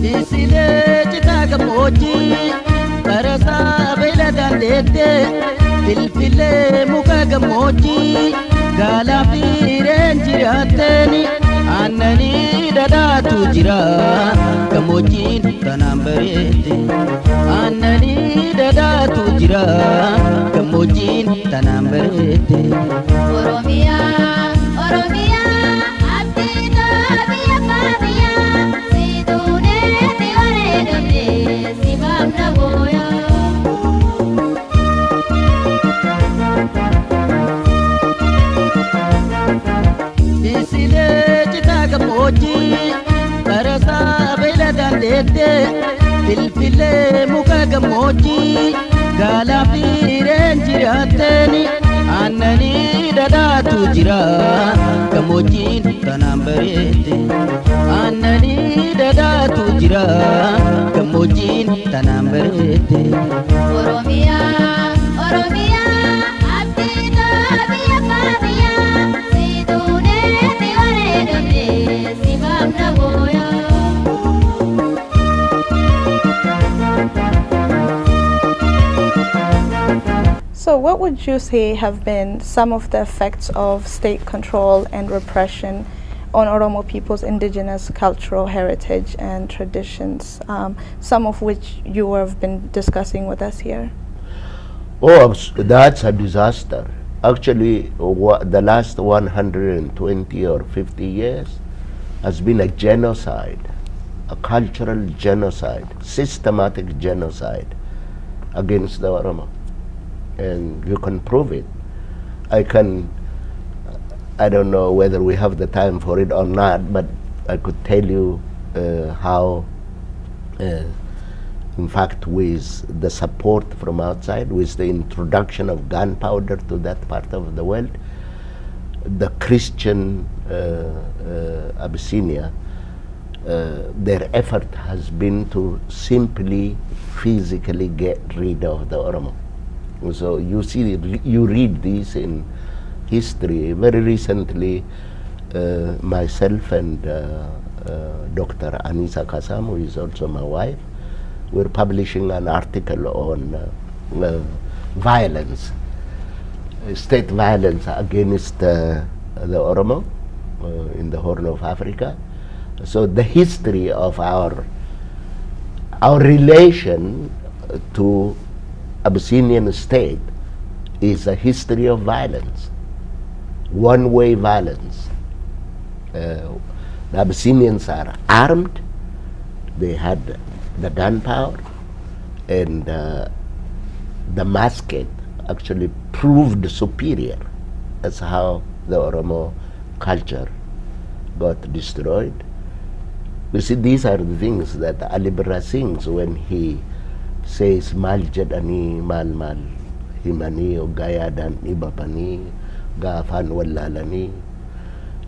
Disile cita gamoji Karasa bela dandete Filfile muka gamoji Gala firen jirateni Annani dadatu jira Gamoji tanambarete Annani dadatu jira Gamoji tanambarete Oromia, Oromia, Abdita biya pabiya, Sidune tiware dode, Sibam na boya. Disile cita gamoji Karasa bela dandete Filfile muka gamoji Gala firen jirateni Annani dadatu jira Gamoji tanambarete Annani dadatu jira Gamoji tanambarete Oromia, Oromia, Abdita biya pabiya, Sidune tiware dode, Sibam na boya. So what would you say have been some of the effects of state control and repression on Oromo people's indigenous cultural heritage and traditions, some of which you have been discussing with us here? Oh, that's a disaster. Actually, the last 120 or 50 years has been a genocide, a cultural genocide, systematic genocide against the Oromo. And you can prove it. I don't know whether we have the time for it or not, but I could tell you how, in fact, with the support from outside, with the introduction of gunpowder to that part of the world, the Christian Abyssinia, their effort has been to simply physically get rid of the Oromo. So you see, you read this in history. Very recently, myself and Dr. Anisa Kasam, who is also my wife, we're publishing an article on violence, state violence against the Oromo in the Horn of Africa. So the history of our relation to Abyssinian state is a history of violence, one-way violence. The Abyssinians are armed, they had the gunpowder, and the musket actually proved superior. That's how the Oromo culture got destroyed. You see, these are the things that Ali Birra sings when he says mal jedani mal himani o gayadan ibapani gafan wallalani.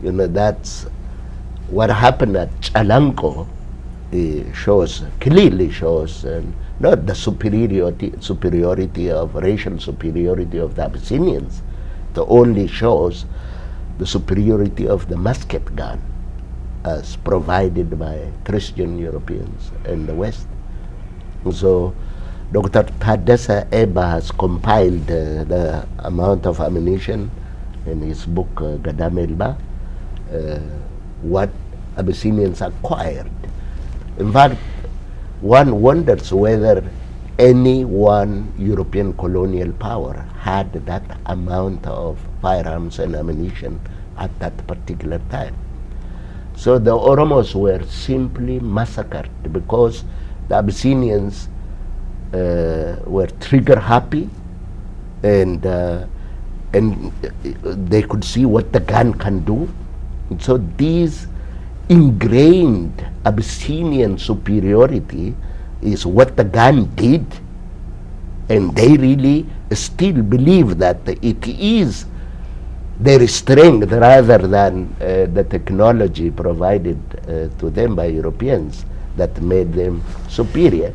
You know, that's what happened at Chalanko. Clearly shows not the superiority of racial superiority of the Abyssinians. It only shows the superiority of the musket gun as provided by Christian Europeans in the West. So Dr. Tadessa Eba has compiled the amount of ammunition in his book Gadamelba, what Abyssinians acquired. In fact, one wonders whether any one European colonial power had that amount of firearms and ammunition at that particular time. So the Oromos were simply massacred because the Abyssinians were trigger happy, and they could see what the gun can do. And so these ingrained Abyssinian superiority is what the gun did, and they really still believe that it is their strength rather than the technology provided to them by Europeans that made them superior.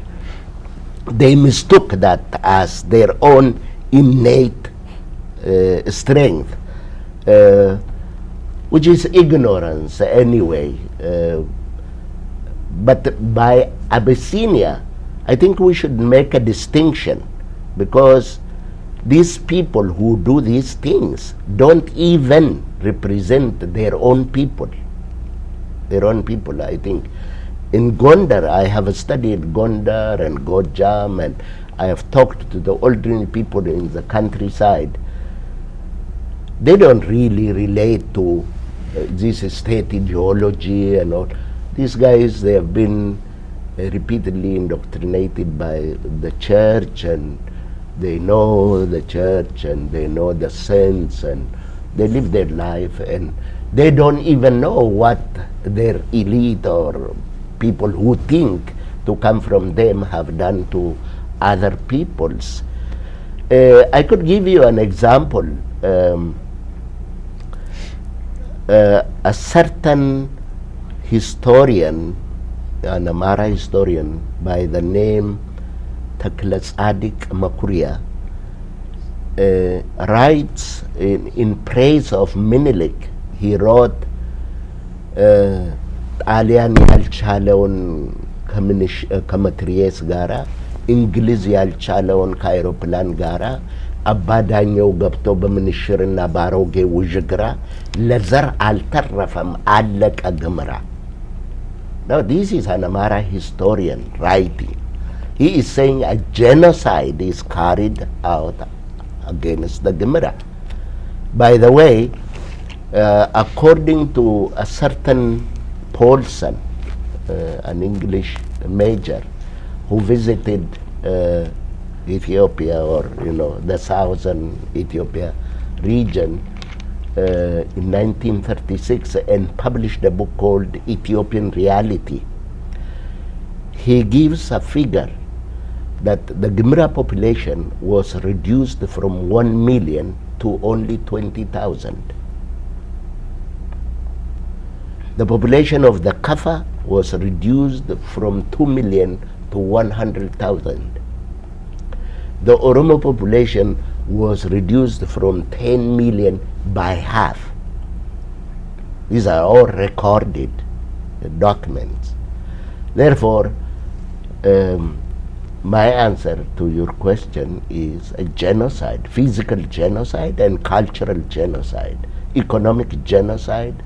They mistook that as their own innate strength, which is ignorance anyway. But by Abyssinia, I think we should make a distinction, because these people who do these things don't even represent their own people. Their own people, I think. In Gondar, I have studied Gondar and Gojam, and I have talked to the ordinary people in the countryside. They don't really relate to this state ideology and all. These guys, they have been repeatedly indoctrinated by the church, and they know the church, and they know the saints, and they live their life, and they don't even know what their elite or people who think to come from them have done to other peoples. I could give you an example. A certain historian, an Amara historian by the name Taklatsadik Makuria, writes in praise of Menelik. He wrote, ጣሊያን ያልቻለውን ከመትሪየስ ጋራ እንግሊዝ ያልቻለውን ከአይሮፕላን ጋራ አባዳኛው ገብቶ በምንሽርና ባሮጌ ውዥግራ ለዘር አልተረፈም አለቀ ግምራ. Now this is an Amara historian writing. He is saying a genocide is carried out against the Gemara. By the way, according to a certain Paulson, an English major who visited Ethiopia, or the southern Ethiopia region in 1936, and published a book called Ethiopian Reality, he gives a figure that the Gemara population was reduced from 1 million to only 20,000. The population of the Kafa was reduced from 2 million to 100,000. The Oromo population was reduced from 10 million by half. These are all recorded documents. Therefore, my answer to your question is a genocide, physical genocide and cultural genocide, economic genocide,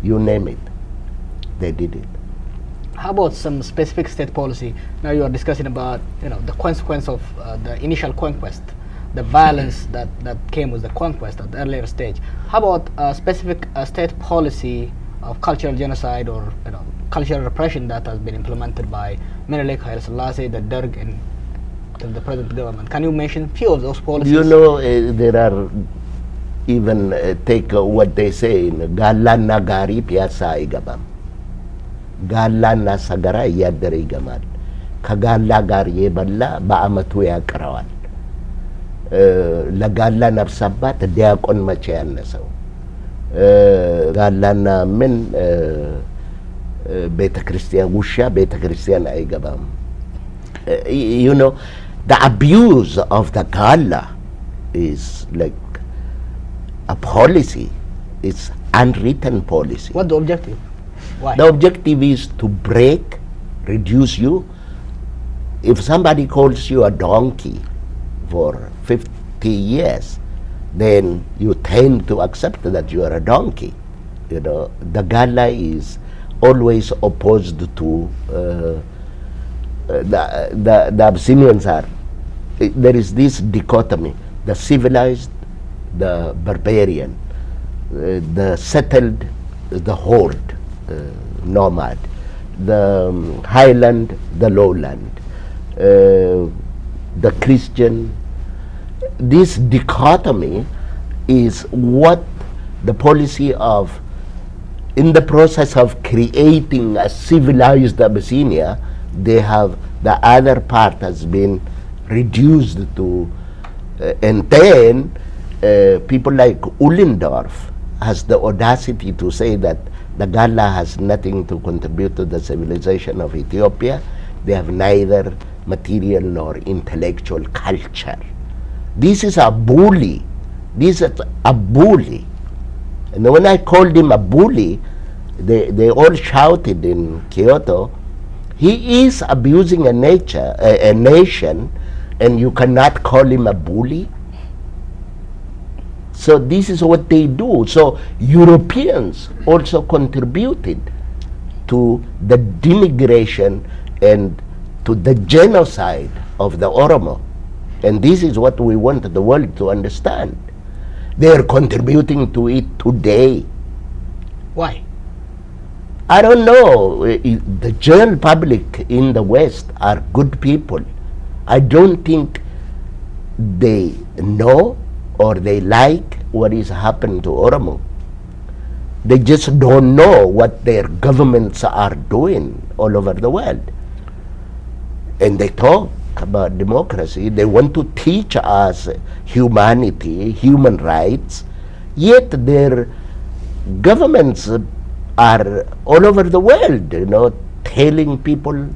you name it, they did it. How about some specific state policy? Now you are discussing about the consequence of the initial conquest, the violence that came with the conquest at the earlier stage. How about a specific state policy of cultural genocide or cultural repression that has been implemented by Menelik, Haile Selassie, the Derg, and the present government? Can you mention few of those policies? There are even take what they say in Galana Gari Piazza Igabam. Galana Sagara Yadder Igamal. Kagala Gari Yeballa Baamatu Yakrawal. Lagala Nabsabat, Diakon Machian Naso. Galana Men Beta Christian Wusha, Beta Christian Igabam. The abuse of the Gala is like a policy. It's unwritten policy. What's the objective? Why? The objective is to break, reduce you. If somebody calls you a donkey for 50 years, then you tend to accept that you are a donkey. The Gala is always opposed to the Abyssinians are. There is this dichotomy: the civilized, the barbarian, the settled, the horde, nomad, the highland, the lowland, the Christian. This dichotomy is what the policy of, in the process of creating a civilized Abyssinia, the other part has been reduced to, and then people like Ullendorf has the audacity to say that the Gala has nothing to contribute to the civilization of Ethiopia. They have neither material nor intellectual culture. This is a bully. This is a bully. And when I called him a bully, they all shouted in Kyoto He is abusing a nation, and you cannot call him a bully. So this is what they do. So Europeans also contributed to the denigration and to the genocide of the Oromo. And this is what we want the world to understand. They are contributing to it today. Why? I don't know. The general public in the West are good people. I don't think they know or they like what is happening to Oromo. They just don't know what their governments are doing all over the world. And they talk about democracy. They want to teach us humanity, human rights, yet their governments are all over the world, telling people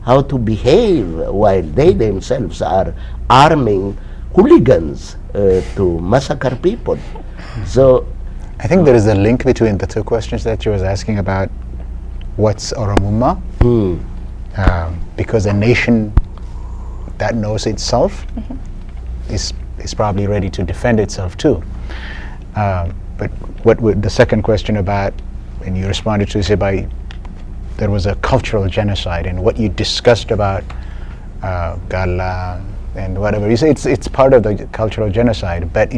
how to behave while they themselves are arming hooligans to massacre people. So I think there is a link between the two questions that you was asking about what's Oromuma, because a nation that knows itself is probably ready to defend itself too. But the second question about, when you responded to say there was a cultural genocide, and what you discussed about Gala and whatever, you say it's part of the cultural genocide, but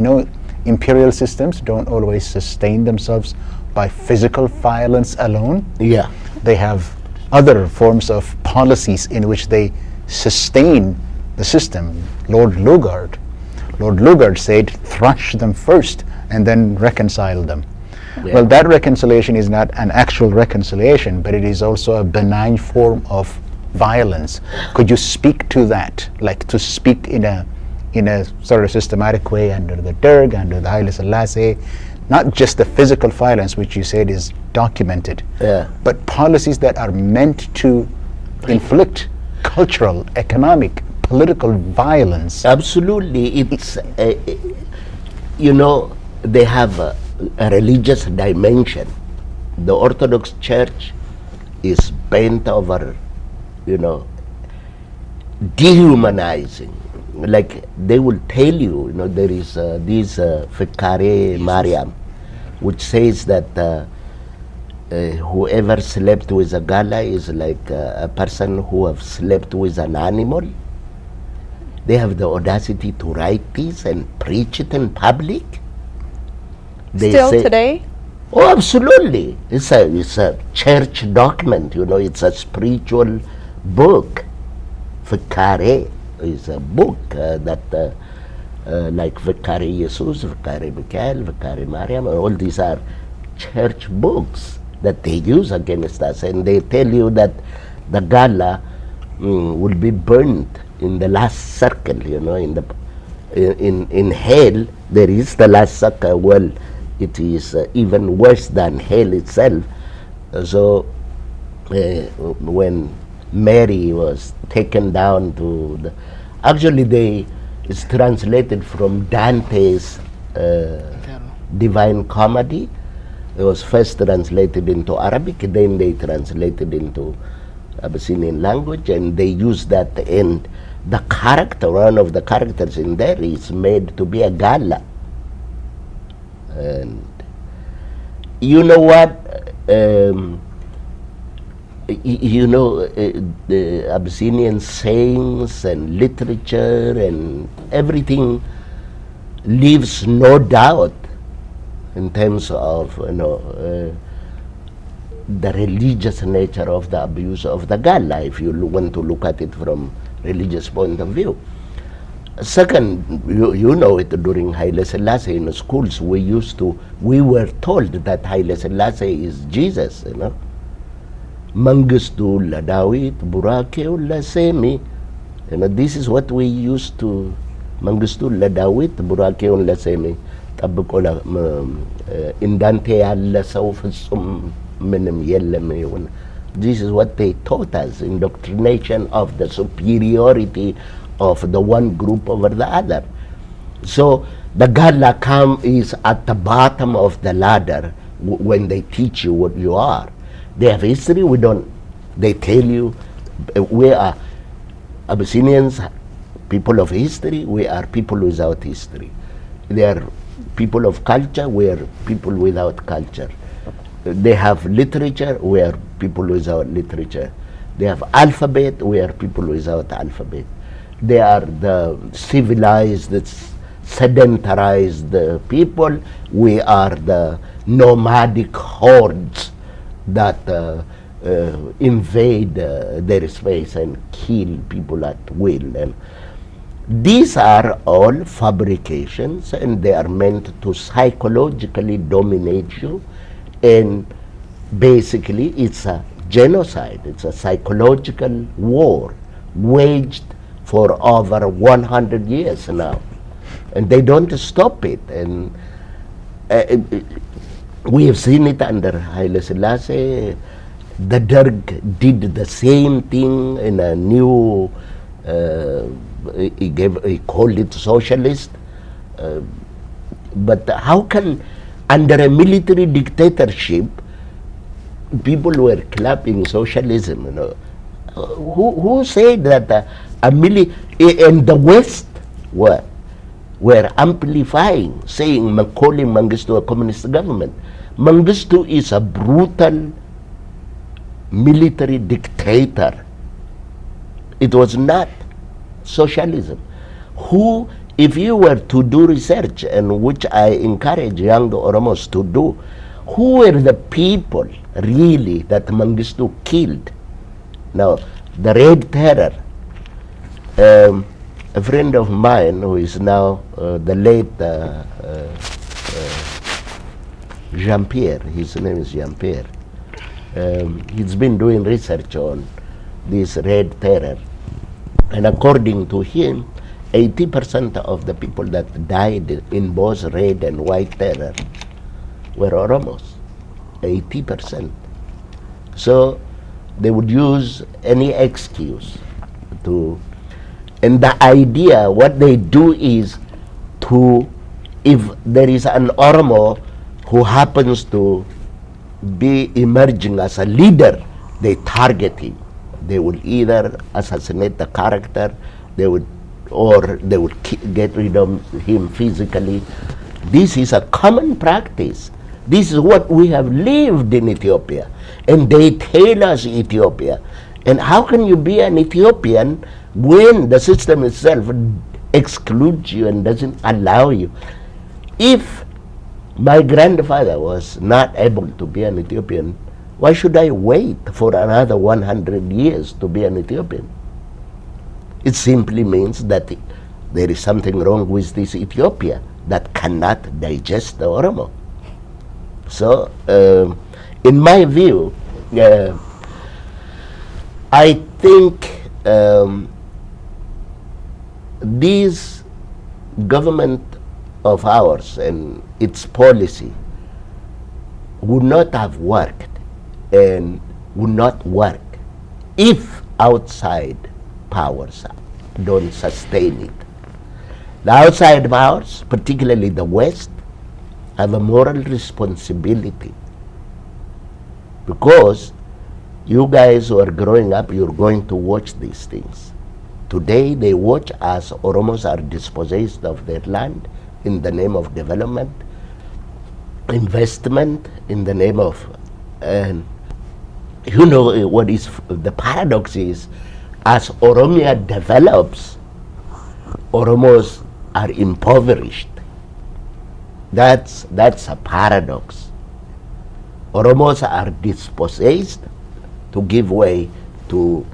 imperial systems don't always sustain themselves by physical violence alone. yeah, They have other forms of policies in which they sustain the system. Lord Lugard said, thrash them first and then reconcile them. Yeah. Well, that reconciliation is not an actual reconciliation, but it is also a benign form of violence. Could you speak to that, like to speak in a sort of systematic way under the Derg, under the Haile Selassie, not just the physical violence which you said is documented, but policies that are meant to inflict cultural, economic, political violence? Absolutely. It's they have a religious dimension. The Orthodox Church is bent over dehumanizing. Like they will tell you, there is this Fikare Mariam, which says that whoever slept with a gala is like a person who have slept with an animal. They have the audacity to write this and preach it in public. They Still say, today? oh, absolutely. It's a church document, it's a spiritual book. Fikare is a book that like Vicare Jesus, Vicare Michael, Vicare Mariam, all these are church books that they use against us, and they tell you that the gala will be burnt in the last circle, in hell there is the last circle. Well, it is even worse than hell itself. So when Mary was taken down to actually it's translated from Dante's Divine Comedy. It was first translated into Arabic, then they translated into Abyssinian language, and they used that, and the character, one of the characters in there is made to be a gala. And you know what? The Abyssinian sayings and literature and everything leaves no doubt in terms of the religious nature of the abuse of the gala, if you want to look at it from religious point of view. Second, you know it, during Haile Selassie in schools we were told that Haile Selassie is Jesus, Mangistu la Dawit, Burakeo la Semi. This is what we used to, Mangistu la Dawit, Burakeo la Semi. Indante alla Saufasum Menem Yellem. This is what they taught us, indoctrination of the superiority of the one group over the other. So the Gala is at the bottom of the ladder when they teach you what you are. They have history, they tell you We are Abyssinians, people of history. We are people without history. They are people of culture. We are people without culture. They have literature. We are people without literature. They have alphabet. We are people without alphabet. They are the civilized, sedentarized people. We are the nomadic hordes that invade their space and kill people at will. And these are all fabrications, and they are meant to psychologically dominate you. And basically, it's a genocide. It's a psychological war waged for over 100 years now, and they don't stop it. And we have seen it under Haile Selassie. The Derg did the same thing in a new, he called it socialist. But how can, under a military dictatorship, people were clapping socialism? You know, who said that and the West were amplifying, saying, calling Mengistu a communist government? Mengistu is a brutal military dictator. It was not socialism. Who, if you were to do research, and which I encourage young Oromos to do, who were the people really that Mengistu killed? Now, the Red Terror, a friend of mine who is now the late Jean-Pierre, his name is Jean-Pierre, he's been doing research on this Red Terror, and according to him, 80% of the people that died in both Red and White Terror were Oromos. 80%. So they would use any excuse to, and the idea, what they do is to, if there is an Oromo who happens to be emerging as a leader, they target him. They will either assassinate the character, or they would get rid of him physically. This is a common practice. This is what we have lived in Ethiopia, and they tell us Ethiopia. And how can you be an Ethiopian when the system itself excludes you and doesn't allow you? If my grandfather was not able to be an Ethiopian, why should I wait for another 100 years to be an Ethiopian? It simply means that there is something wrong with this Ethiopia that cannot digest the Oromo. So, in my view, I think this government of ours and its policy would not have worked and would not work if outside powers don't sustain it. The outside powers, particularly the West, have a moral responsibility, because you guys who are growing up, you're going to watch these things. Today they watch as Oromos are dispossessed of their land in the name of development, investment in the name of, and you know what is the paradox is, as Oromia develops, Oromos are impoverished. That's a paradox. Oromos are dispossessed to give way to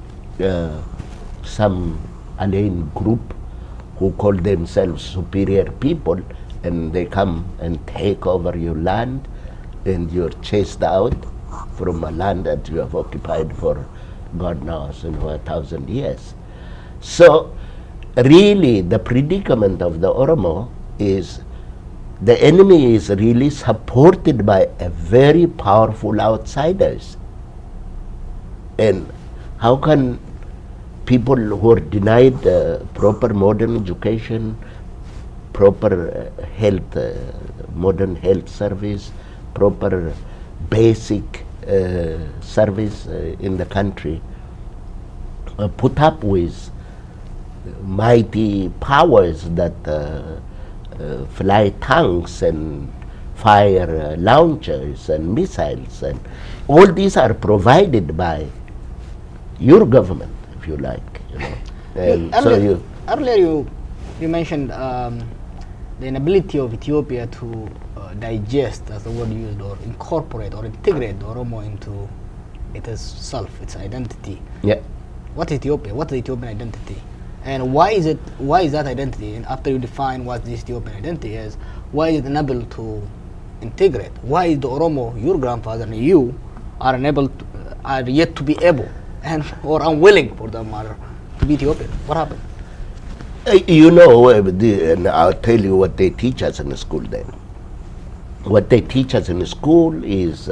some alien group who call themselves superior people, and they come and take over your land, and you're chased out from a land that you have occupied for God knows in 1,000 years. So really the predicament of the Oromo is the enemy is really supported by a very powerful outsiders. And how can people who are denied proper modern education, proper health, modern health service, proper basic service in the country, put up with mighty powers that fly tanks and fire launchers and missiles, and all these are provided by your government, if you like. You know. And Earlier you mentioned the inability of Ethiopia to digest, as the word used, or incorporate or integrate the Oromo into itself, its identity. Yeah. What Ethiopia? What's the Ethiopian identity? And why is that identity? And after you define what this Ethiopian identity is, why is it unable to integrate? Why is the Oromo, your grandfather and you, are yet to be able and or unwilling for them to be Ethiopian? What happened? You know, and I'll tell you what they teach us in the school then. What they teach us in the school is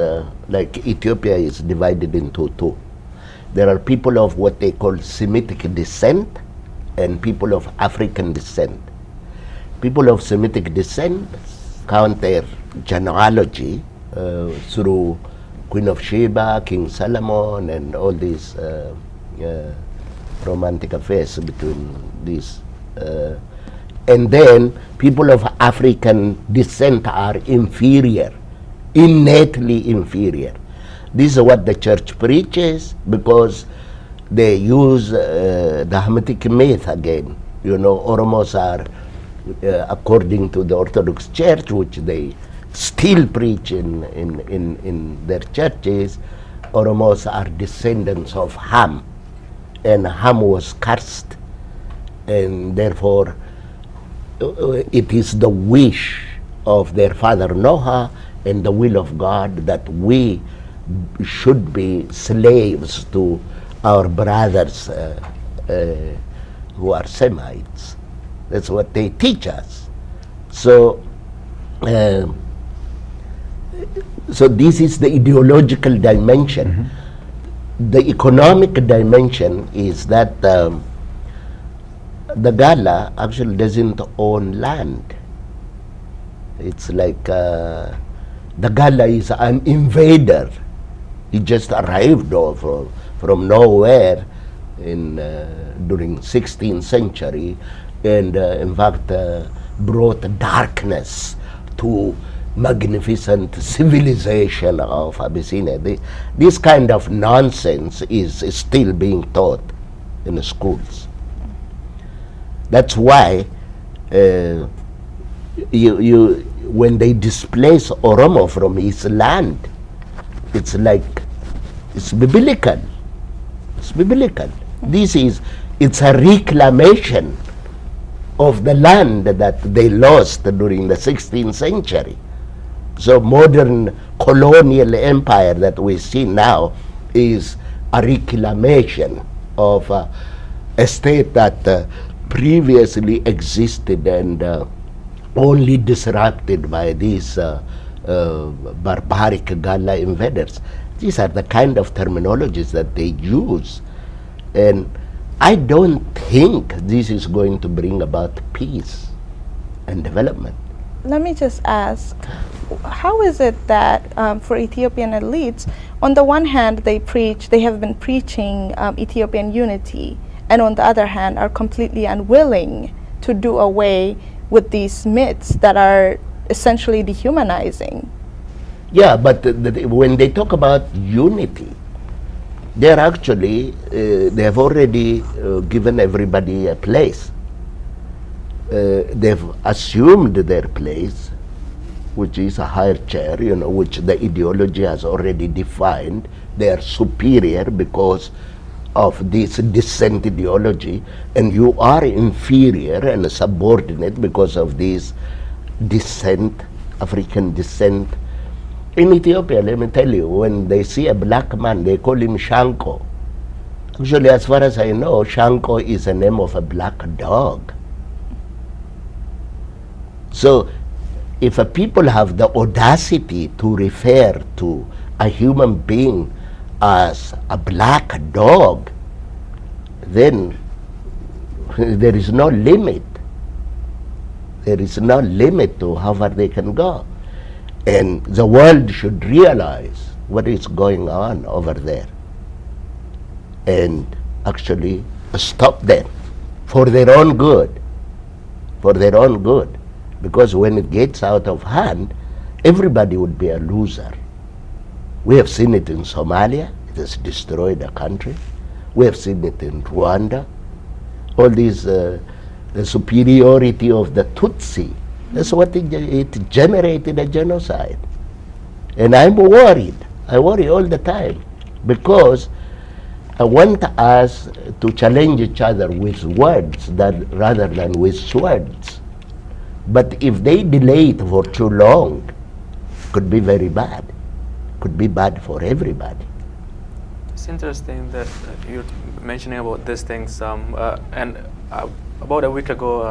like Ethiopia is divided into two. There are people of what they call Semitic descent and people of African descent. People of Semitic descent count their genealogy through Queen of Sheba, King Solomon, and all these romantic affairs between these. And then people of African descent are inferior, innately inferior. This is what the church preaches, because they use the Hamitic myth again. You know, Oromos are, according to the Orthodox Church, which they still preach in their churches, Oromos are descendants of Ham, and Ham was cursed, and therefore it is the wish of their father Noah and the will of God that we should be slaves to our brothers who are Semites. That's what they teach us. So this is the ideological dimension. Mm-hmm. The economic dimension is that the Gala actually doesn't own land. It's like the Gala is an invader. He just arrived from nowhere during 16th century, and in fact brought darkness to magnificent civilization of Abyssinia. This kind of nonsense is still being taught in the schools. That's why when they displace Oromo from his land, it's biblical. It's biblical. It's a reclamation of the land that they lost during the 16th century. So modern colonial empire that we see now is a reclamation of a state that previously existed and only disrupted by these barbaric Gala invaders. These are the kind of terminologies that they use, and I don't think this is going to bring about peace and development. Let me just ask, how is it that for Ethiopian elites, on the one hand they have been preaching Ethiopian unity, and on the other hand are completely unwilling to do away with these myths that are essentially dehumanizing? Yeah, but when they talk about unity, they're actually, they have already given everybody a place. They've assumed their place, which is a higher chair, which the ideology has already defined. They are superior because of this descent ideology, and you are inferior and subordinate because of this descent, African descent. In Ethiopia, let me tell you, when they see a black man, they call him Shanko. Actually, as far as I know, Shanko is the name of a black dog. So, if a people have the audacity to refer to a human being as a black dog, then there is no limit. There is no limit to how far they can go. And the world should realize what is going on over there. And actually stop them for their own good, for their own good. Because when it gets out of hand, everybody would be a loser. We have seen it in Somalia. It has destroyed the country. We have seen it in Rwanda. All these, the superiority of the Tutsi, that's what it generated, a genocide. And I'm worried. I worry all the time because I want us to challenge each other with words rather than with swords. But if they delay it for too long, could be very bad. Could be bad for everybody. It's interesting that you're mentioning about these things. And about a week ago,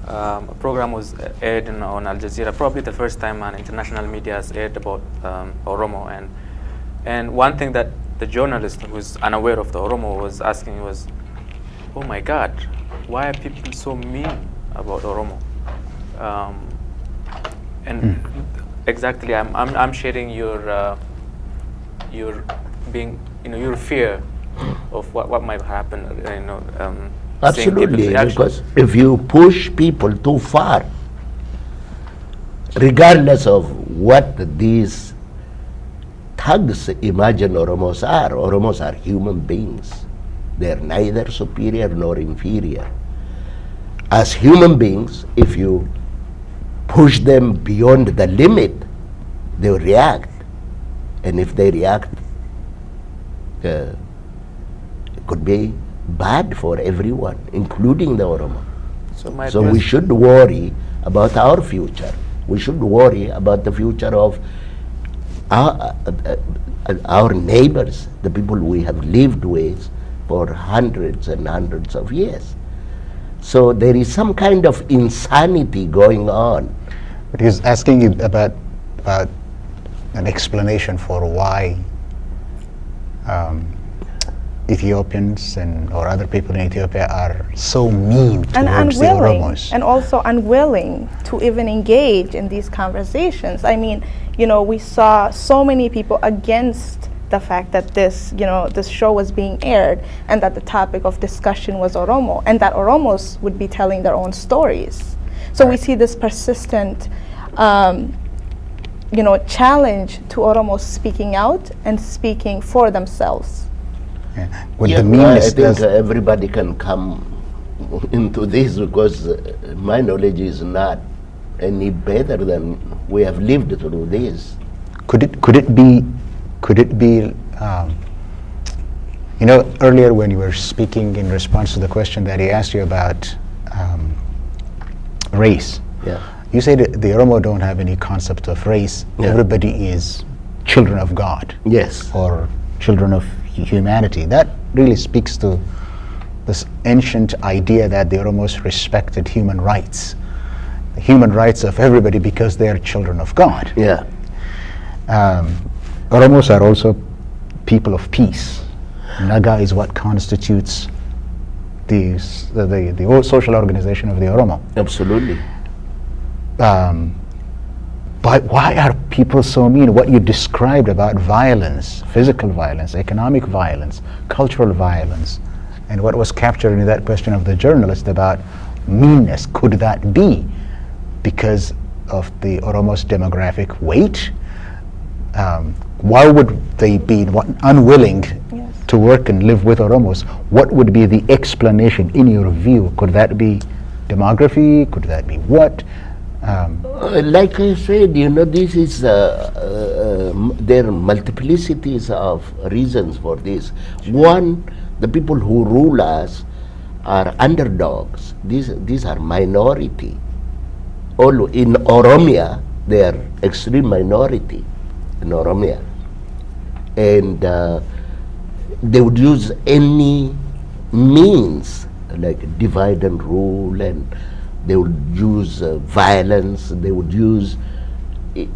a program was aired on Al Jazeera, probably the first time an international media has aired about Oromo. And one thing that the journalist who was unaware of the Oromo was asking was, oh my God, why are people so mean about Oromo? Exactly, I'm sharing your being, your fear of what might happen, Absolutely, because if you push people too far, regardless of what these thugs imagine Oromos are human beings. They're neither superior nor inferior. As human beings, if you push them beyond the limit, they will react. And if they react, it could be bad for everyone, including the Oromo. So we should worry about our future. We should worry about the future of our neighbors, the people we have lived with for hundreds and hundreds of years. So there is some kind of insanity going on. But he's asking you about an explanation for why Ethiopians or other people in Ethiopia are so mean towards the Oromos. And also unwilling to even engage in these conversations. I mean, we saw so many people against the fact that this show was being aired and that the topic of discussion was Oromo and that Oromos would be telling their own stories. So we see this persistent challenge to Oromos speaking out and speaking for themselves. Yeah. I think everybody can come into this because my knowledge is not any better than we have lived through this. Could it be earlier when you were speaking in response to the question that he asked you about race, you said the Oromo don't have any concept of race. Everybody is children of God. Yes. Or children of humanity. That really speaks to this ancient idea that the Oromos respected human rights. The human rights of everybody because they are children of God. Yeah. Oromos are also people of peace. Naga is what constitutes the whole social organization of the Oromo. Absolutely. But why are people so mean? What you described about violence, physical violence, economic violence, cultural violence, and what was captured in that question of the journalist about meanness, could that be because of the Oromos' demographic weight? Why would they be unwilling to work and live with Oromos? What would be the explanation in your view? Could that be demography? Could that be what? Like I said, this is there are multiplicities of reasons for this. One, the people who rule us are underdogs. These are minority. All in Oromia, they are extreme minority in Oromia, and they would use any means like divide and rule, and they would use violence. They would use.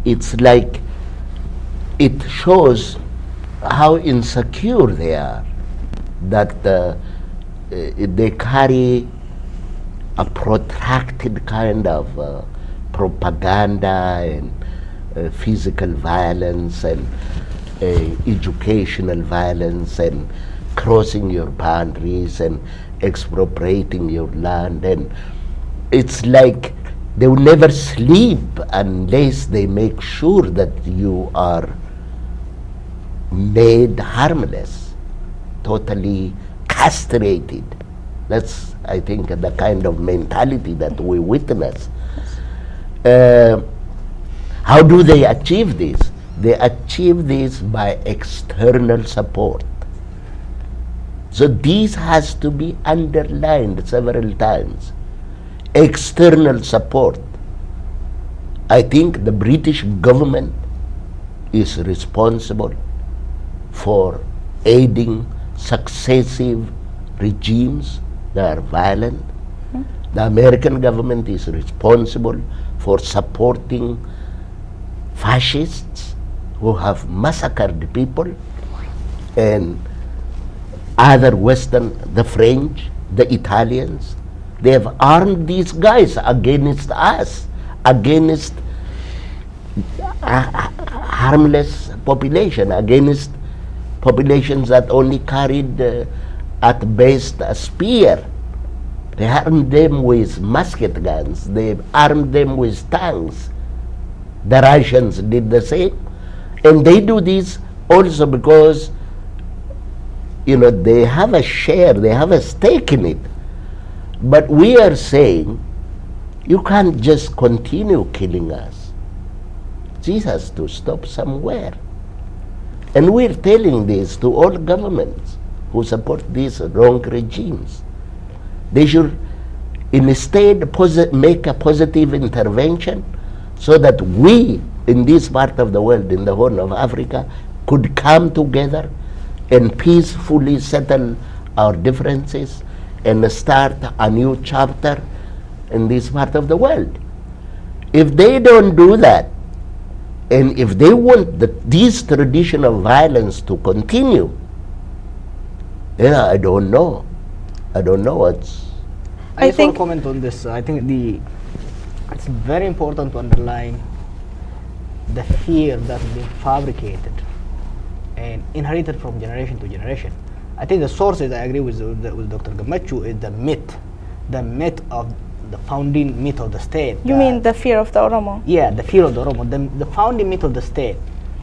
It's like it shows how insecure they are. That they carry a protracted kind of propaganda and physical violence and educational violence and crossing your boundaries and expropriating your land, and it's like they will never sleep unless they make sure that you are made harmless, totally castrated. That's, I think, the kind of mentality that we witness. How do they achieve this? They achieve this by external support. So this has to be underlined several times. External support. I think the British government is responsible for aiding successive regimes that are violent. The American government is responsible for supporting fascists who have massacred people, and other Western, the French, the Italians, they have armed these guys against us, against harmless population, against populations that only carried at best a spear. They armed them with musket guns, they armed them with tanks. The Russians did the same, and they do this also because, you know, they have a share, they have a stake in it. But we are saying, you can't just continue killing us. This has to stop somewhere. And we're telling this to all governments who support these wrong regimes. They should instead make a positive intervention so that we, in this part of the world, in the Horn of Africa, could come together and peacefully settle our differences and start a new chapter in this part of the world. If they don't do that, and if they want this tradition of violence to continue, yeah, I don't know. I don't know what's... I just want to comment on this. I think it's very important to underline the fear that has been fabricated and inherited from generation to generation. I think the sources, I agree with Dr. Gemechu, is the myth of the founding myth of the state. You mean the fear of the Oromo? Yeah, the fear of the Oromo, the founding myth of the state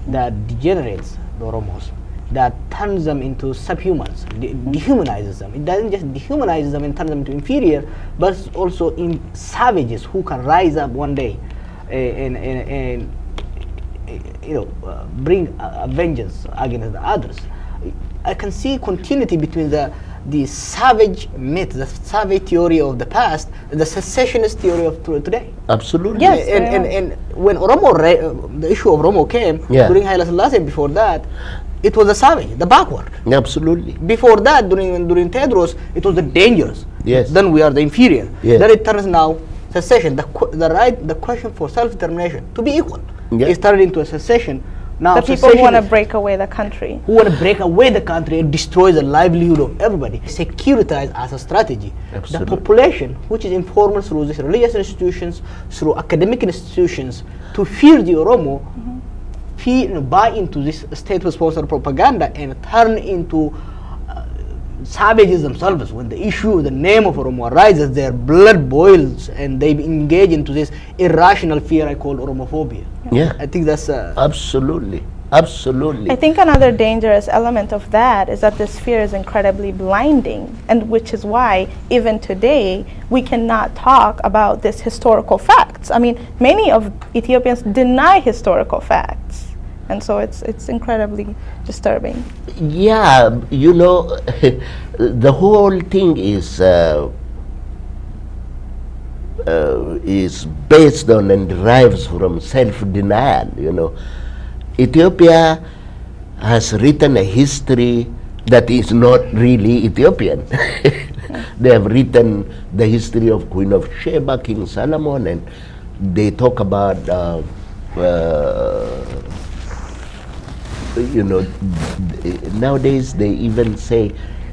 that degenerates the Oromos, that turns them into subhumans, dehumanizes them. It doesn't just dehumanize them and turn them into inferior, but also in savages who can rise up one day and bring a vengeance against the others. I can see continuity between the savage myth, the savage theory of the past, the secessionist theory of today. Absolutely. Yes, and when the issue of Oromo came during Haile Selassie, before that, it was the savage, the backward. Absolutely. Before that, during Tedros, it was the dangerous. Yes. Then we are the inferior. Yes. Then it turns now secession, the question for self-determination, to be equal. Yeah. It started into a secession. Now The people who want to break away the country. Who want to break away the country and destroy the livelihood of everybody. Securitize as a strategy. Absolutely. The population, which is informed through these religious institutions, through academic institutions, to fear the Oromo, buy into this state-sponsored propaganda and turn into savages themselves. When the issue, the name of Oromo arises, their blood boils and they engage into this irrational fear I call Oromophobia. Yeah. I think that's... Absolutely. Absolutely. I think another dangerous element of that is that this fear is incredibly blinding, and which is why even today we cannot talk about this historical facts. I mean, many of Ethiopians deny historical facts, and so it's incredibly disturbing. Yeah, you know, the whole thing is based on and derives from self-denial, you know. Ethiopia has written a history that is not really Ethiopian. They have written the history of Queen of Sheba, King Solomon, and they talk about, you know, nowadays they even say,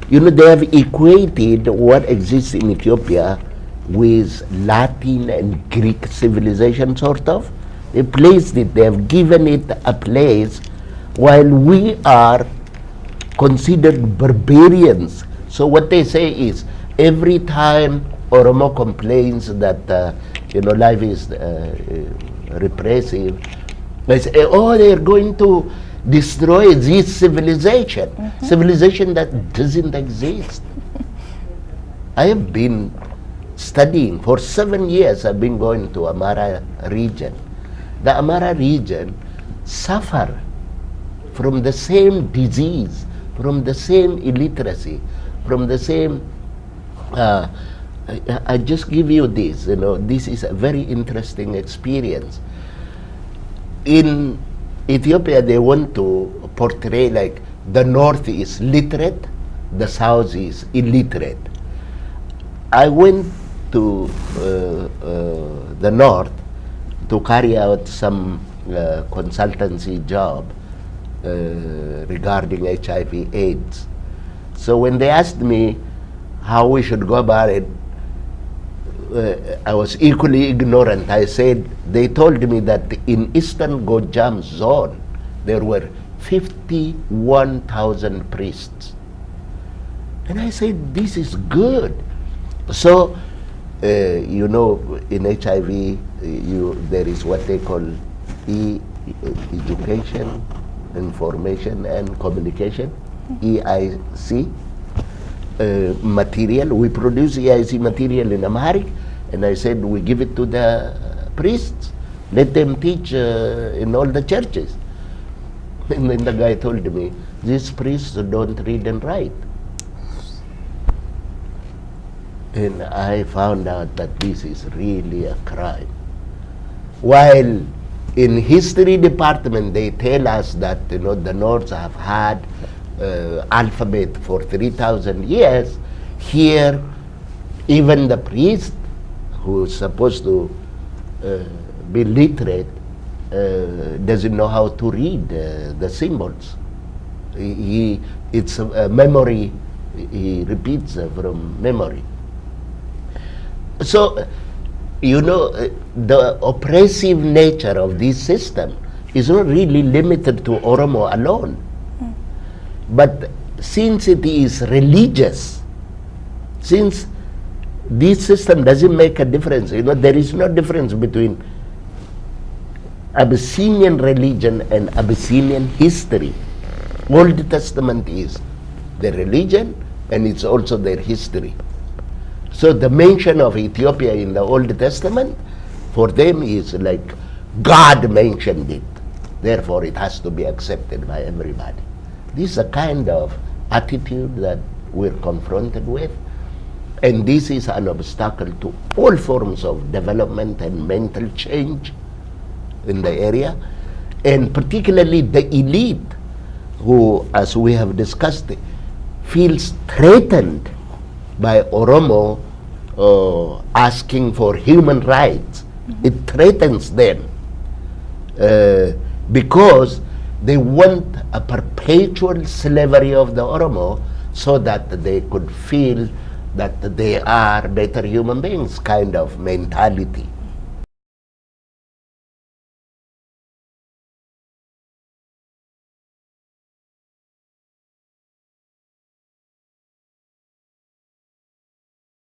you know, they have equated what exists in Ethiopia with Latin and Greek civilization, sort of. They placed it, they have given it a place, while we are considered barbarians. So what they say is, every time Oromo complains that life is repressive, they say, oh, they're going to destroy this civilization, civilization that doesn't exist. I have been studying for 7 years. I've been going to Amara region. The Amara region suffer from the same disease, from the same illiteracy, from the same. I just give you this. This is a very interesting experience. In Ethiopia, they want to portray like the north is literate, the south is illiterate. I went to the north to carry out some consultancy job regarding HIV/AIDS. So when they asked me how we should go about it, I was equally ignorant. I said, they told me that in Eastern Gojam zone, there were 51,000 priests. And I said, this is good. So, in HIV, there is what they call education, information and communication, EIC material. We produce EIC material in Amharic, and I said we give it to the priests, let them teach in all the churches. And then the guy told me, these priests don't read and write. And I found out that this is really a crime. While in history department they tell us that the North have had alphabet for 3,000 years, here even the priest who is supposed to be literate doesn't know how to read the symbols. It's a memory, he repeats from memory. So, the oppressive nature of this system is not really limited to Oromo alone. But since it is religious, since this system doesn't make a difference, there is no difference between Abyssinian religion and Abyssinian history. Old Testament is their religion and it's also their history. So the mention of Ethiopia in the Old Testament, for them is like God mentioned it. Therefore it has to be accepted by everybody. This is a kind of attitude that we're confronted with. And this is an obstacle to all forms of development and mental change in the area. And particularly the elite who, as we have discussed, feels threatened by Oromo asking for human rights. It threatens them because they want a perpetual slavery of the Oromo so that they could feel that they are better human beings kind of mentality.